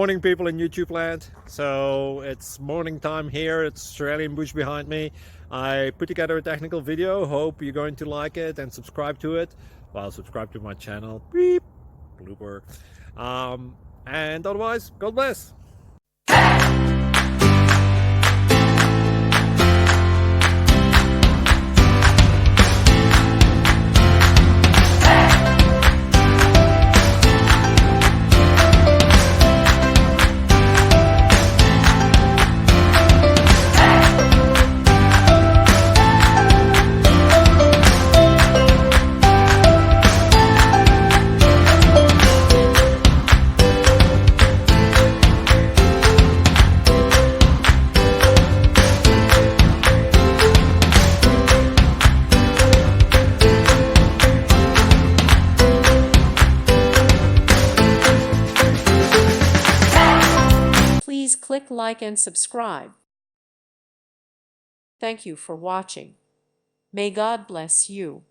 Morning people in YouTube land. So it's morning time here. It's Australian bush behind me. I put together a technical video. Hope you're going to like it and subscribe to it. Well, subscribe to my channel. Beep. Blooper. And otherwise, God bless. Please click like and subscribe. Thank you for watching. May God bless you.